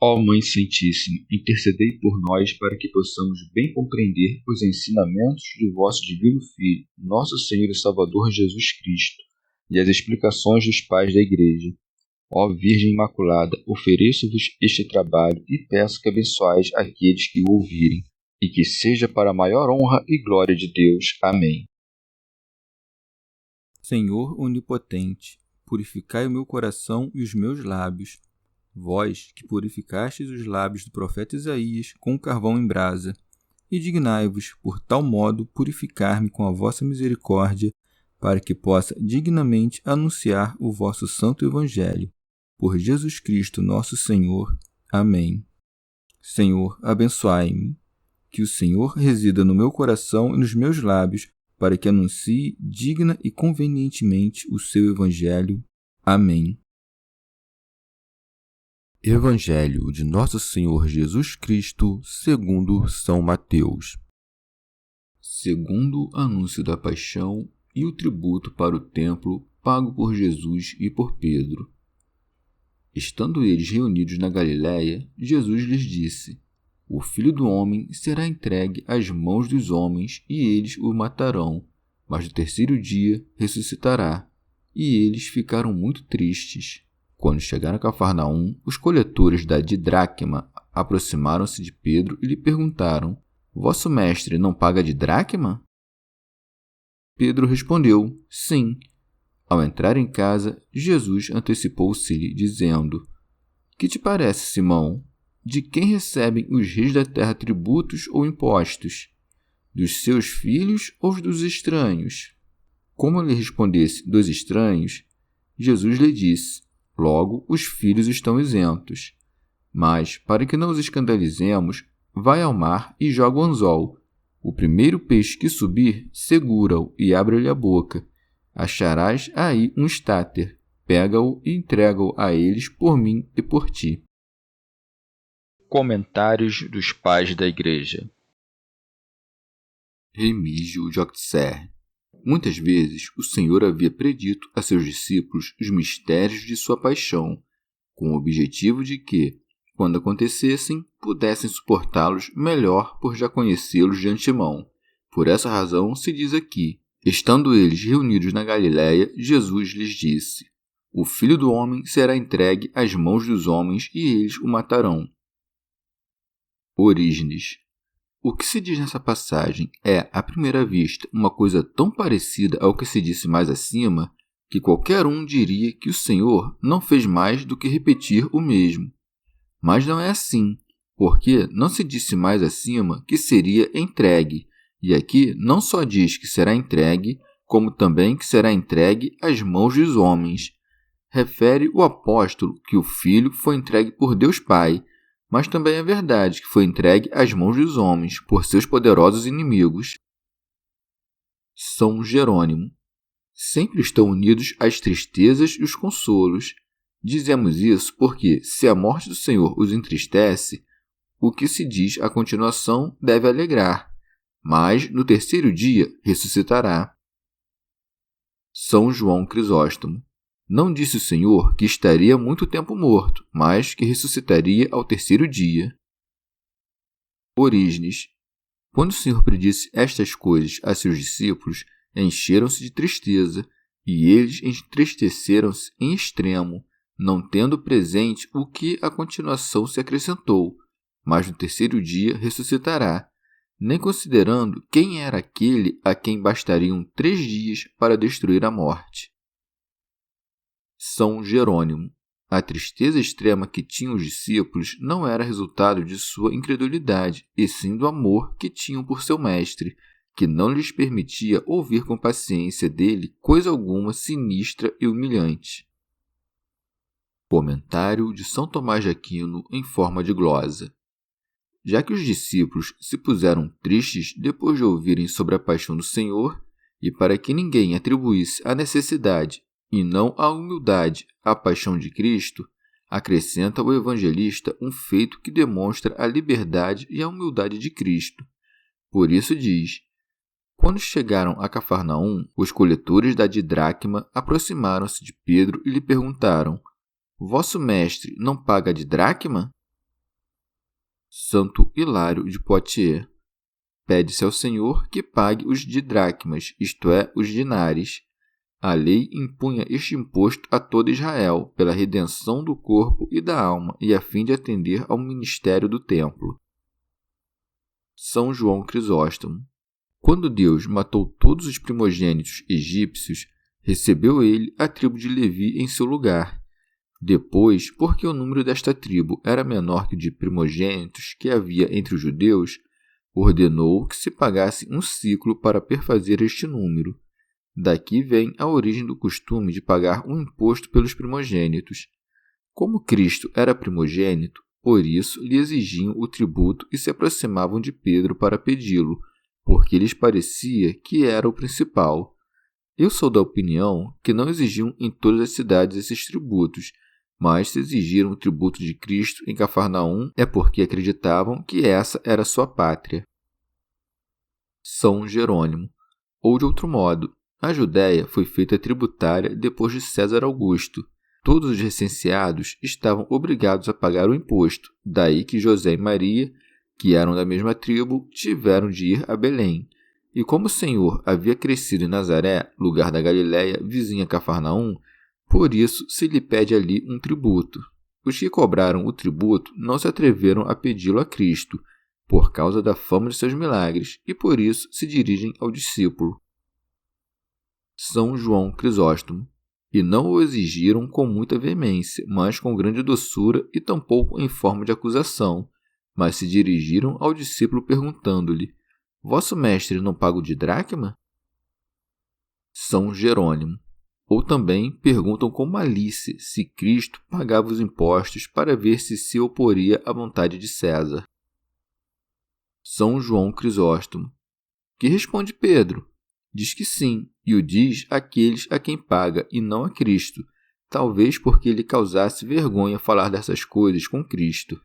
Ó Mãe Santíssima, intercedei por nós para que possamos bem compreender os ensinamentos de vosso Divino Filho, nosso Senhor e Salvador Jesus Cristo, e as explicações dos pais da Igreja. Ó Virgem Imaculada, ofereço-vos este trabalho e peço que abençoais aqueles que o ouvirem, e que seja para a maior honra e glória de Deus. Amém. Senhor onipotente, purificai o meu coração e os meus lábios. Vós, que purificastes os lábios do profeta Isaías com carvão em brasa, e dignai-vos, por tal modo, purificar-me com a vossa misericórdia, para que possa dignamente anunciar o vosso santo Evangelho. Por Jesus Cristo nosso Senhor. Amém. Senhor, abençoai-me. Que o Senhor resida no meu coração e nos meus lábios, para que anuncie digna e convenientemente o seu Evangelho. Amém. Evangelho de Nosso Senhor Jesus Cristo, segundo São Mateus. Segundo anúncio da paixão e o tributo para o templo pago por Jesus e por Pedro. Estando eles reunidos na Galiléia, Jesus lhes disse: O Filho do Homem será entregue às mãos dos homens e eles o matarão, mas no terceiro dia ressuscitará. E eles ficaram muito tristes. Quando chegaram a Cafarnaum, os coletores da didracma aproximaram-se de Pedro e lhe perguntaram: Vosso mestre não paga didracma? Pedro respondeu: Sim. Ao entrar em casa, Jesus antecipou-se-lhe, dizendo: Que te parece, Simão? De quem recebem os reis da terra tributos ou impostos? Dos seus filhos ou dos estranhos? Como lhe respondesse dos estranhos, Jesus lhe disse: Logo, os filhos estão isentos. Mas, para que não os escandalizemos, vai ao mar e joga o anzol. O primeiro peixe que subir, segura-o e abre-lhe a boca. Acharás aí um estáter. Pega-o e entrega-o a eles por mim e por ti. Comentários dos Pais da Igreja. Remígio de Auxerre. Muitas vezes o Senhor havia predito a seus discípulos os mistérios de sua paixão, com o objetivo de que, quando acontecessem, pudessem suportá-los melhor por já conhecê-los de antemão. Por essa razão se diz aqui: estando eles reunidos na Galiléia, Jesus lhes disse: O Filho do Homem será entregue às mãos dos homens e eles o matarão. Orígenes. O que se diz nessa passagem é, à primeira vista, uma coisa tão parecida ao que se disse mais acima, que qualquer um diria que o Senhor não fez mais do que repetir o mesmo. Mas não é assim, porque não se disse mais acima que seria entregue, e aqui não só diz que será entregue, como também que será entregue às mãos dos homens. Refere o apóstolo que o Filho foi entregue por Deus Pai, mas também é verdade que foi entregue às mãos dos homens, por seus poderosos inimigos. São Jerônimo. Sempre estão unidos as tristezas e os consolos. Dizemos isso porque, se a morte do Senhor os entristece, o que se diz à continuação deve alegrar, mas no terceiro dia ressuscitará. São João Crisóstomo. Não disse o Senhor que estaria muito tempo morto, mas que ressuscitaria ao terceiro dia. Orígenes. Quando o Senhor predisse estas coisas a seus discípulos, encheram-se de tristeza, e eles entristeceram-se em extremo, não tendo presente o que a continuação se acrescentou, mas no terceiro dia ressuscitará, nem considerando quem era aquele a quem bastariam 3 dias para destruir a morte. São Jerônimo. A tristeza extrema que tinham os discípulos não era resultado de sua incredulidade, e sim do amor que tinham por seu mestre, que não lhes permitia ouvir com paciência dele coisa alguma sinistra e humilhante. Comentário de São Tomás de Aquino em forma de glosa. Já que os discípulos se puseram tristes depois de ouvirem sobre a paixão do Senhor, e para que ninguém atribuísse a necessidade e não a humildade à paixão de Cristo, acrescenta o evangelista um feito que demonstra a liberdade e a humildade de Cristo. Por isso diz: Quando chegaram a Cafarnaum, os coletores da didracma aproximaram-se de Pedro e lhe perguntaram: Vosso mestre não paga a didracma? Santo Hilário de Poitiers. Pede-se ao Senhor que pague os didracmas, isto é, os dinares. A lei impunha este imposto a todo Israel, pela redenção do corpo e da alma, e a fim de atender ao ministério do templo. São João Crisóstomo. Quando Deus matou todos os primogênitos egípcios, recebeu ele a tribo de Levi em seu lugar. Depois, porque o número desta tribo era menor que o de primogênitos que havia entre os judeus, ordenou que se pagasse um siclo para perfazer este número. Daqui vem a origem do costume de pagar um imposto pelos primogênitos. Como Cristo era primogênito, por isso lhe exigiam o tributo e se aproximavam de Pedro para pedi-lo, porque lhes parecia que era o principal. Eu sou da opinião que não exigiam em todas as cidades esses tributos, mas se exigiram o tributo de Cristo em Cafarnaum é porque acreditavam que essa era sua pátria. São Jerônimo. Ou de outro modo, a Judéia foi feita tributária depois de César Augusto. Todos os recenseados estavam obrigados a pagar o imposto, daí que José e Maria, que eram da mesma tribo, tiveram de ir a Belém. E como o Senhor havia crescido em Nazaré, lugar da Galiléia, vizinha a Cafarnaum, por isso se lhe pede ali um tributo. Os que cobraram o tributo não se atreveram a pedi-lo a Cristo, por causa da fama de seus milagres, e por isso se dirigem ao discípulo. São João Crisóstomo. E não o exigiram com muita veemência, mas com grande doçura e tampouco em forma de acusação, mas se dirigiram ao discípulo perguntando-lhe: Vosso mestre não paga o didracma? São Jerônimo. Ou também perguntam com malícia se Cristo pagava os impostos para ver se oporia à vontade de César. São João Crisóstomo. Que responde Pedro? Diz que sim, e o diz àqueles a quem paga, e não a Cristo, talvez porque lhe causasse vergonha falar dessas coisas com Cristo.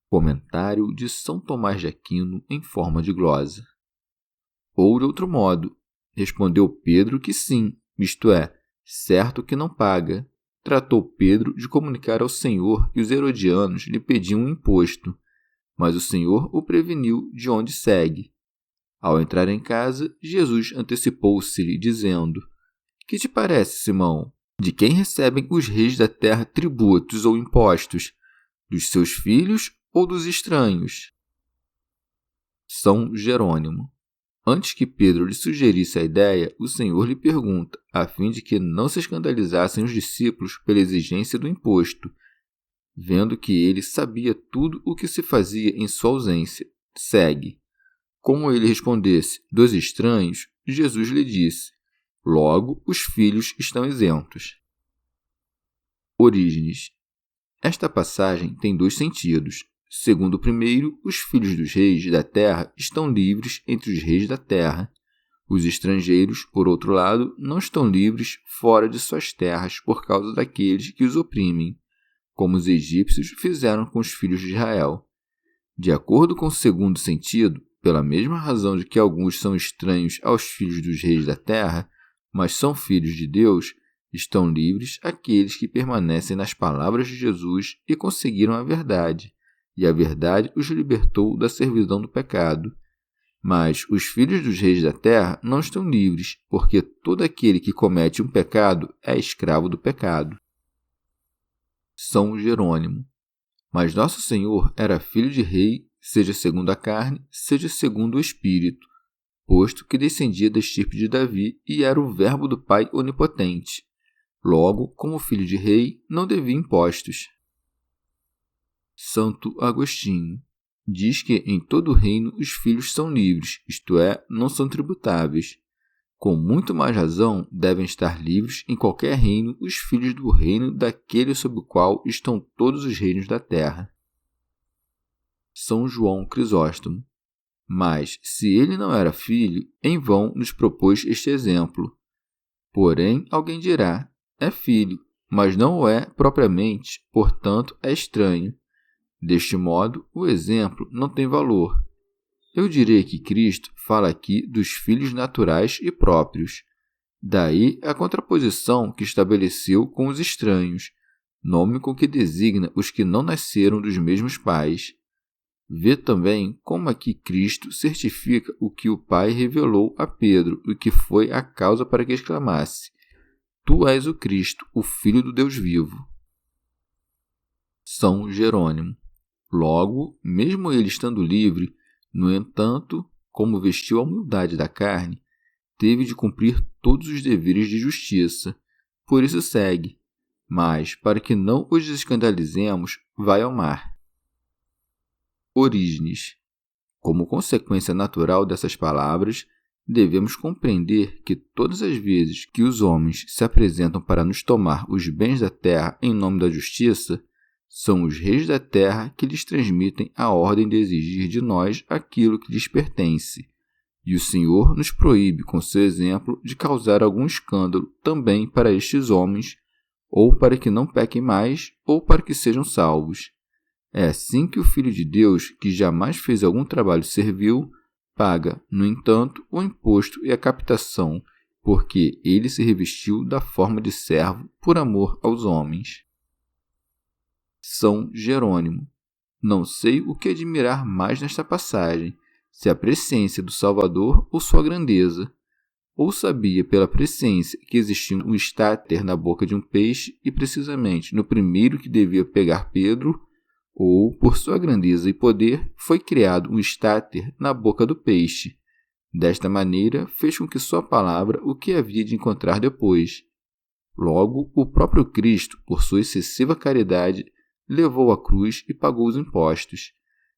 Comentário de São Tomás de Aquino em forma de glosa. Ou de outro modo, respondeu Pedro que sim, isto é, certo que não paga. Tratou Pedro de comunicar ao Senhor que os herodianos lhe pediam um imposto, mas o Senhor o preveniu de onde segue. Ao entrar em casa, Jesus antecipou-se-lhe, dizendo: Que te parece, Simão? De quem recebem os reis da terra tributos ou impostos? Dos seus filhos ou dos estranhos? São Jerônimo. Antes que Pedro lhe sugerisse a ideia, o Senhor lhe pergunta, a fim de que não se escandalizassem os discípulos pela exigência do imposto, vendo que ele sabia tudo o que se fazia em sua ausência. Segue. Como ele respondesse, dos estranhos, Jesus lhe disse: Logo, os filhos estão isentos. Orígenes. Esta passagem tem dois sentidos. Segundo o primeiro, os filhos dos reis da terra estão livres entre os reis da terra. Os estrangeiros, por outro lado, não estão livres fora de suas terras por causa daqueles que os oprimem, como os egípcios fizeram com os filhos de Israel. De acordo com o segundo sentido, pela mesma razão de que alguns são estranhos aos filhos dos reis da terra, mas são filhos de Deus, estão livres aqueles que permanecem nas palavras de Jesus e conseguiram a verdade, e a verdade os libertou da servidão do pecado. Mas os filhos dos reis da terra não estão livres, porque todo aquele que comete um pecado é escravo do pecado. São Jerônimo. Mas nosso Senhor era filho de rei, seja segundo a carne, seja segundo o Espírito, posto que descendia da estirpe de Davi e era o Verbo do Pai onipotente. Logo, como filho de rei, não devia impostos. Santo Agostinho. Diz que em todo o reino os filhos são livres, isto é, não são tributáveis. Com muito mais razão, devem estar livres em qualquer reino os filhos do reino daquele sob o qual estão todos os reinos da terra. São João Crisóstomo. Mas, se ele não era filho, em vão nos propôs este exemplo. Porém, alguém dirá, é filho, mas não o é propriamente, portanto é estranho. Deste modo, o exemplo não tem valor. Eu direi que Cristo fala aqui dos filhos naturais e próprios. Daí a contraposição que estabeleceu com os estranhos, nome com que designa os que não nasceram dos mesmos pais. Vê também como aqui Cristo certifica o que o Pai revelou a Pedro, o que foi a causa para que exclamasse: Tu és o Cristo, o Filho do Deus vivo. São Jerônimo. Logo, mesmo ele estando livre, no entanto, como vestiu a humildade da carne, teve de cumprir todos os deveres de justiça. Por isso segue: mas, para que não os escandalizemos, vai ao mar. Orígenes. Como consequência natural dessas palavras, devemos compreender que todas as vezes que os homens se apresentam para nos tomar os bens da terra em nome da justiça, são os reis da terra que lhes transmitem a ordem de exigir de nós aquilo que lhes pertence. E o Senhor nos proíbe, com seu exemplo, de causar algum escândalo também para estes homens, ou para que não pequem mais, ou para que sejam salvos. É assim que o Filho de Deus, que jamais fez algum trabalho servil, paga, no entanto, o imposto e a captação, porque ele se revestiu da forma de servo por amor aos homens. São Jerônimo. Não sei o que admirar mais nesta passagem, se a presciência do Salvador ou sua grandeza. Ou sabia pela presciência que existia um estáter na boca de um peixe e precisamente no primeiro que devia pegar Pedro, ou, por sua grandeza e poder, foi criado um estáter na boca do peixe. Desta maneira, fez com que sua palavra o que havia de encontrar depois. Logo, o próprio Cristo, por sua excessiva caridade, levou a cruz e pagou os impostos.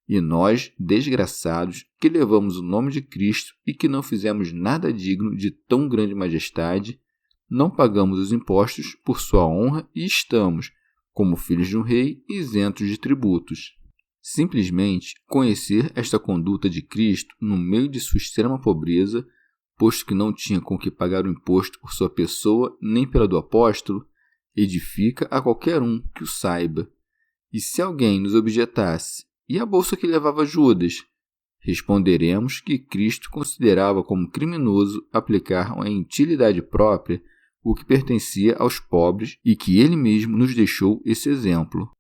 E nós, desgraçados, que levamos o nome de Cristo e que não fizemos nada digno de tão grande majestade, não pagamos os impostos por sua honra e estamos, como filhos de um rei, isentos de tributos. Simplesmente conhecer esta conduta de Cristo no meio de sua extrema pobreza, posto que não tinha com que pagar o imposto por sua pessoa nem pela do apóstolo, edifica a qualquer um que o saiba. E se alguém nos objetasse: e a bolsa que levava Judas? Responderemos que Cristo considerava como criminoso aplicar uma utilidade própria o que pertencia aos pobres e que ele mesmo nos deixou esse exemplo.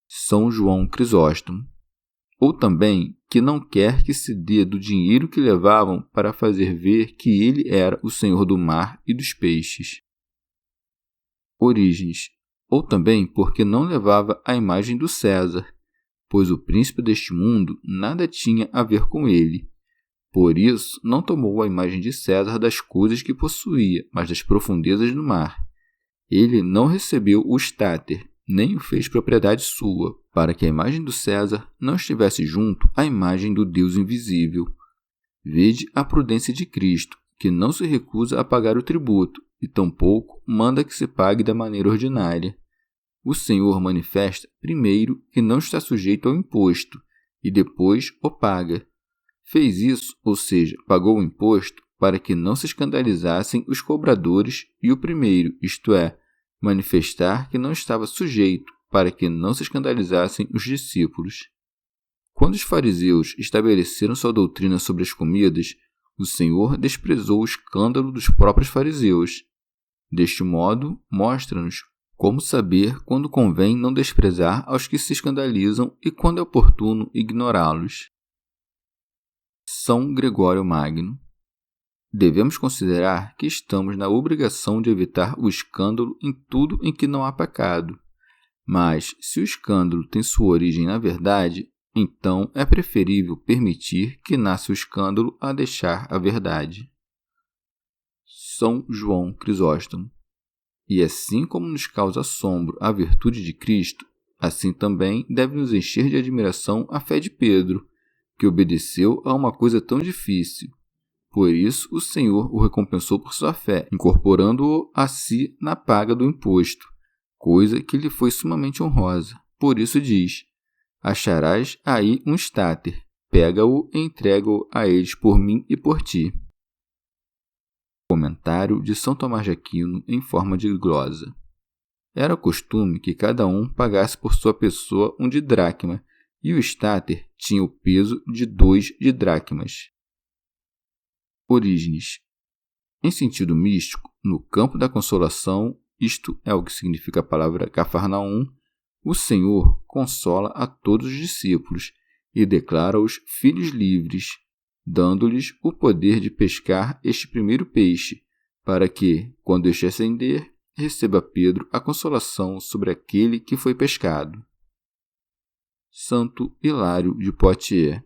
São João Crisóstomo. Ou também que não quer que se dê do dinheiro que levavam para fazer ver que ele era o Senhor do mar e dos peixes. Orígenes. Ou também porque não levava a imagem do César, pois o príncipe deste mundo nada tinha a ver com ele. Por isso, não tomou a imagem de César das coisas que possuía, mas das profundezas do mar. Ele não recebeu o estáter, nem o fez propriedade sua, para que a imagem do César não estivesse junto à imagem do Deus invisível. Vede a prudência de Cristo, que não se recusa a pagar o tributo, e tampouco manda que se pague da maneira ordinária. O Senhor manifesta, primeiro, que não está sujeito ao imposto, e depois o paga. Fez isso, ou seja, pagou o imposto, para que não se escandalizassem os cobradores, e o primeiro, isto é, manifestar que não estava sujeito, para que não se escandalizassem os discípulos. Quando os fariseus estabeleceram sua doutrina sobre as comidas, o Senhor desprezou o escândalo dos próprios fariseus. Deste modo, mostra-nos como saber quando convém não desprezar aos que se escandalizam e quando é oportuno ignorá-los. São Gregório Magno. Devemos considerar que estamos na obrigação de evitar o escândalo em tudo em que não há pecado. Mas, se o escândalo tem sua origem na verdade, então é preferível permitir que nasça o escândalo a deixar a verdade. São João Crisóstomo. E assim como nos causa assombro a virtude de Cristo, assim também deve nos encher de admiração a fé de Pedro, que obedeceu a uma coisa tão difícil. Por isso o Senhor o recompensou por sua fé, incorporando-o a si na paga do imposto, coisa que lhe foi sumamente honrosa. Por isso diz: acharás aí um estáter, pega-o e entrega-o a eles por mim e por ti. Comentário de São Tomás de Aquino em forma de glosa. Era costume que cada um pagasse por sua pessoa um didracma, e o estáter tinha o peso de 2 didracmas. Orígenes. Em sentido místico, no campo da consolação, isto é o que significa a palavra Cafarnaum, o Senhor consola a todos os discípulos e declara-os filhos livres, dando-lhes o poder de pescar este primeiro peixe, para que, quando este ascender, receba Pedro a consolação sobre aquele que foi pescado. Santo Hilário de Poitiers.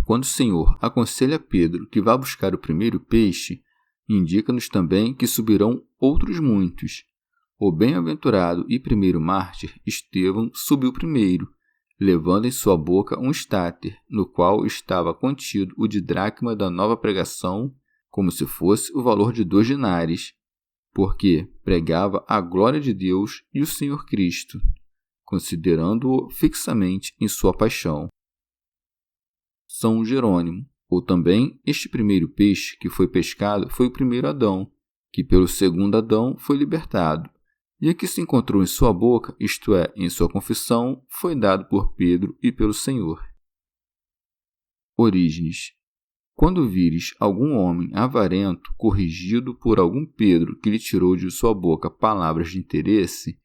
Quando o Senhor aconselha Pedro que vá buscar o primeiro peixe, indica-nos também que subirão outros muitos. O bem-aventurado e primeiro mártir, Estevão, subiu primeiro, levando em sua boca um estáter, no qual estava contido o didracma da nova pregação, como se fosse o valor de 2 dinares, porque pregava a glória de Deus e o Senhor Cristo, considerando-o fixamente em sua paixão. São Jerônimo, ou também este primeiro peixe que foi pescado foi o primeiro Adão, que pelo segundo Adão foi libertado, e a que se encontrou em sua boca, isto é, em sua confissão, foi dado por Pedro e pelo Senhor. Orígenes. Quando vires algum homem avarento corrigido por algum Pedro que lhe tirou de sua boca palavras de interesse,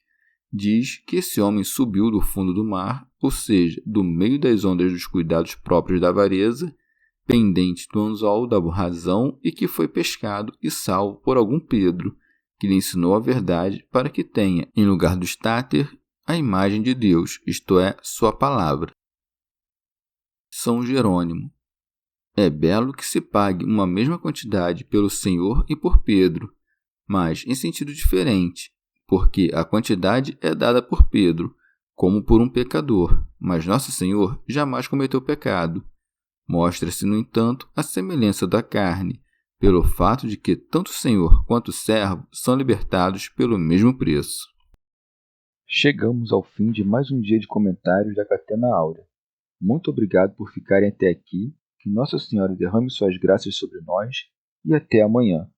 diz que esse homem subiu do fundo do mar, ou seja, do meio das ondas dos cuidados próprios da avareza, pendente do anzol da razão, e que foi pescado e salvo por algum Pedro, que lhe ensinou a verdade para que tenha, em lugar do estáter, a imagem de Deus, isto é, sua palavra. São Jerônimo. É belo que se pague uma mesma quantidade pelo Senhor e por Pedro, mas em sentido diferente, porque a quantidade é dada por Pedro, como por um pecador, mas Nosso Senhor jamais cometeu pecado. Mostra-se, no entanto, a semelhança da carne, pelo fato de que tanto o Senhor quanto o servo são libertados pelo mesmo preço. Chegamos ao fim de mais um dia de comentários da Catena Áurea. Muito obrigado por ficarem até aqui, que Nossa Senhora derrame suas graças sobre nós e até amanhã.